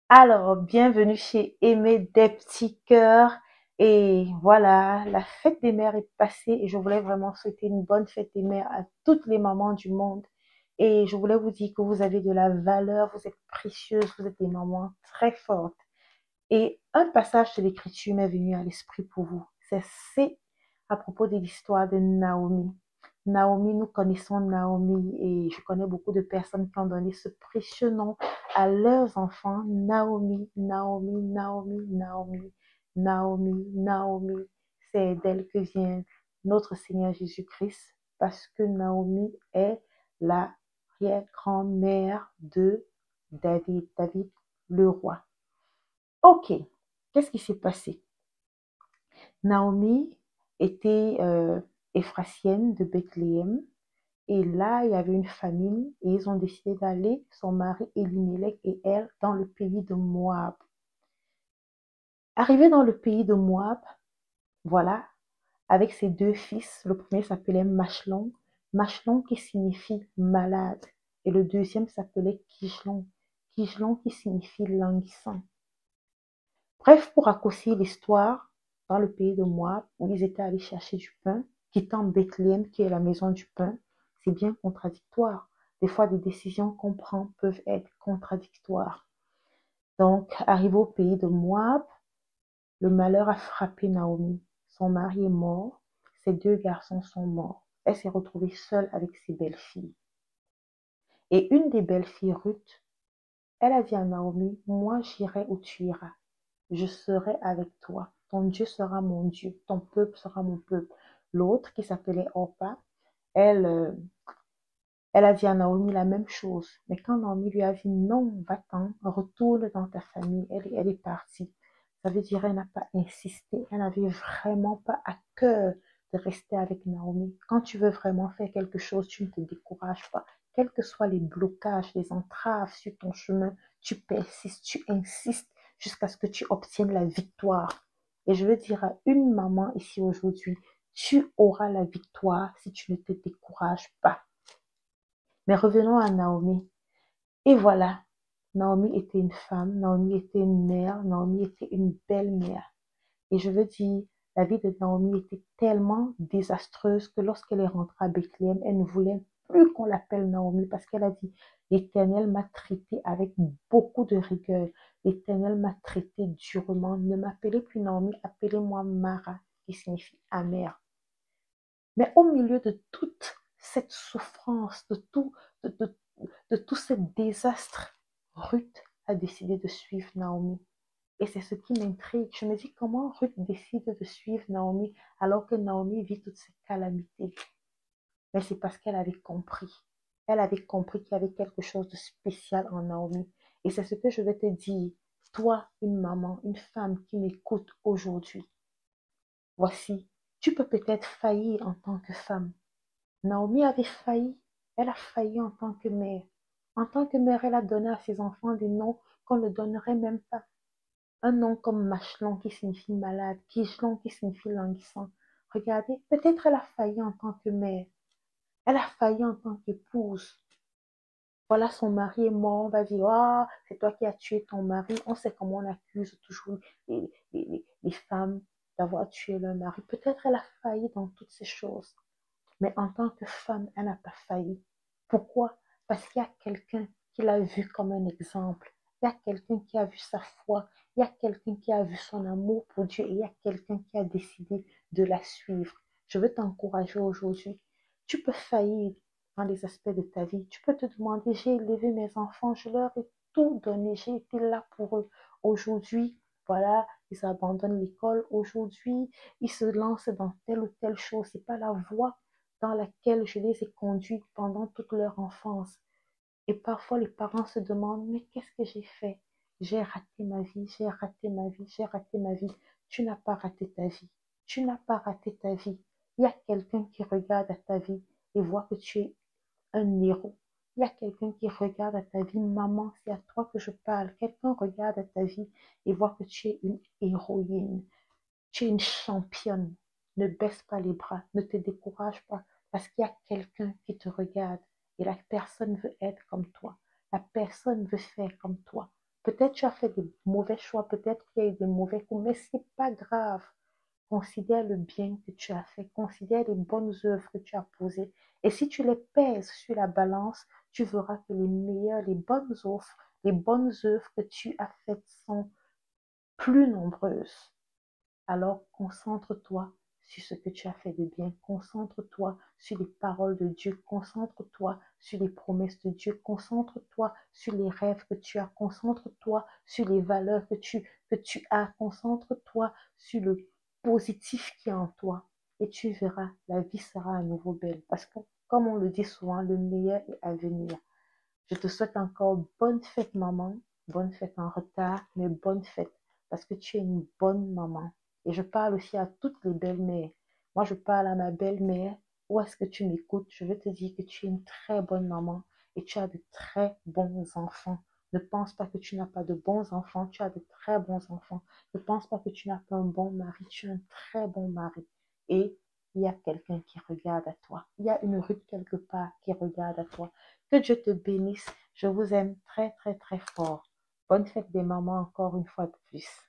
Alors, bienvenue chez Aimer des petits cœurs. Et voilà, la fête des mères est passée et je voulais vraiment souhaiter une bonne fête des mères à toutes les mamans du monde. Et je voulais vous dire que vous avez de la valeur, vous êtes précieuses, vous êtes des mamans très fortes. Et un passage de l'Écriture m'est venu à l'esprit pour vous. C'est à propos de l'histoire de Naomi. Naomi, nous connaissons Naomi et je connais beaucoup de personnes qui ont donné ce précieux nom à leurs enfants. Naomi, Naomi, Naomi, Naomi, Naomi, Naomi. C'est d'elle que vient notre Seigneur Jésus-Christ parce que Naomi est la arrière-grand-mère de David, David le roi. Ok, qu'est-ce qui s'est passé? Naomi était Éphratienne de Bethléem et là, il y avait une famine et ils ont décidé d'aller, son mari Elimelech et elle, dans le pays de Moab. Arrivé dans le pays de Moab, voilà, avec ses deux fils, le premier s'appelait Machlon, Machlon qui signifie malade, et le deuxième s'appelait Kigelon, Kigelon qui signifie languissant. Bref, pour raccourcir l'histoire, dans le pays de Moab, où ils étaient allés chercher du pain, quittant Bethléem, qui est la maison du pain, c'est bien contradictoire. Des fois, des décisions qu'on prend peuvent être contradictoires. Donc, arrivé au pays de Moab, le malheur a frappé Naomi. Son mari est mort, ses deux garçons sont morts. Elle s'est retrouvée seule avec ses belles-filles. Et une des belles-filles, Ruth, elle a dit à Naomi, moi j'irai où tu iras. Je serai avec toi. Ton Dieu sera mon Dieu. Ton peuple sera mon peuple. L'autre, qui s'appelait Orpa, elle, euh, elle a dit à Naomi la même chose. Mais quand Naomi lui a dit non, va-t'en, retourne dans ta famille, elle est partie. Ça veut dire qu'elle n'a pas insisté. Elle n'avait vraiment pas à cœur de rester avec Naomi. Quand tu veux vraiment faire quelque chose, tu ne te décourages pas. Quels que soient les blocages, les entraves sur ton chemin, tu persistes, tu insistes jusqu'à ce que tu obtiennes la victoire. Et je veux dire à une maman ici aujourd'hui, tu auras la victoire si tu ne te décourages pas. Mais revenons à Naomi. Et voilà, Naomi était une femme, Naomi était une mère, Naomi était une belle-mère. Et je veux dire, la vie de Naomi était tellement désastreuse que lorsqu'elle est rentrée à Bethléem, elle ne voulait plus qu'on l'appelle Naomi parce qu'elle a dit, l'Éternel m'a traité avec beaucoup de rigueur. L'Éternel m'a traité durement. Ne m'appelez plus Naomi, appelez-moi Mara, qui signifie amère. Mais au milieu de toute cette souffrance, de tout ce désastre, Ruth a décidé de suivre Naomi. Et c'est ce qui m'intrigue. Je me dis comment Ruth décide de suivre Naomi alors que Naomi vit toutes ces calamités. Mais c'est parce qu'elle avait compris. Elle avait compris qu'il y avait quelque chose de spécial en Naomi. Et c'est ce que je vais te dire. Toi, une maman, une femme qui m'écoute aujourd'hui, voici, tu peux peut-être faillir en tant que femme. Naomi avait failli. Elle a failli en tant que mère. En tant que mère, elle a donné à ses enfants des noms qu'on ne donnerait même pas. Un nom comme Machelon qui signifie malade, Kigelon qui signifie languissant. Regardez, peut-être elle a failli en tant que mère. Elle a failli en tant qu'épouse. Voilà, son mari est mort. On va dire, ah, c'est toi qui as tué ton mari. On sait comment on accuse toujours les femmes d'avoir tué leur mari. Peut-être elle a failli dans toutes ces choses. Mais en tant que femme, elle n'a pas failli. Pourquoi? Parce qu'il y a quelqu'un qui l'a vue comme un exemple. Il y a quelqu'un qui a vu sa foi. Il y a quelqu'un qui a vu son amour pour Dieu. Et il y a quelqu'un qui a décidé de la suivre. Je veux t'encourager aujourd'hui. Tu peux faillir dans les aspects de ta vie. Tu peux te demander, j'ai élevé mes enfants, je leur ai tout donné, j'ai été là pour eux. Aujourd'hui, voilà, ils abandonnent l'école. Aujourd'hui, ils se lancent dans telle ou telle chose. C'est pas la voie dans laquelle je les ai conduits pendant toute leur enfance. Et parfois, les parents se demandent, mais qu'est-ce que j'ai fait? J'ai raté ma vie, j'ai raté ma vie, j'ai raté ma vie. Tu n'as pas raté ta vie. Tu n'as pas raté ta vie. Il y a quelqu'un qui regarde à ta vie et voit que tu es un héros. Il y a quelqu'un qui regarde à ta vie, maman, c'est à toi que je parle. Quelqu'un regarde à ta vie et voit que tu es une héroïne. Tu es une championne. Ne baisse pas les bras, ne te décourage pas, parce qu'il y a quelqu'un qui te regarde et la personne veut être comme toi. La personne veut faire comme toi. Peut-être tu as fait des mauvais choix, peut-être qu'il y a eu des mauvais coups, mais ce n'est pas grave. Considère le bien que tu as fait, considère les bonnes œuvres que tu as posées. Et si tu les pèses sur la balance, tu verras que les meilleures, les bonnes œuvres que tu as faites sont plus nombreuses. Alors concentre-toi sur ce que tu as fait de bien. Concentre-toi sur les paroles de Dieu. Concentre-toi sur les promesses de Dieu. Concentre-toi sur les rêves que tu as. Concentre-toi sur les valeurs que tu as. Concentre-toi sur le positif qui est en toi. Et tu verras, la vie sera à nouveau belle. Parce que, comme on le dit souvent, le meilleur est à venir. Je te souhaite encore bonne fête, maman. Bonne fête en retard, mais bonne fête. Parce que tu es une bonne maman. Et je parle aussi à toutes les belles-mères. Moi, je parle à ma belle-mère. Où est-ce que tu m'écoutes? Je veux te dire que tu es une très bonne maman et tu as de très bons enfants. Ne pense pas que tu n'as pas de bons enfants. Tu as de très bons enfants. Ne pense pas que tu n'as pas un bon mari. Tu es un très bon mari. Et il y a quelqu'un qui regarde à toi. Il y a une rue quelque part qui regarde à toi. Que Dieu te bénisse. Je vous aime très, très, très fort. Bonne fête des mamans encore une fois de plus.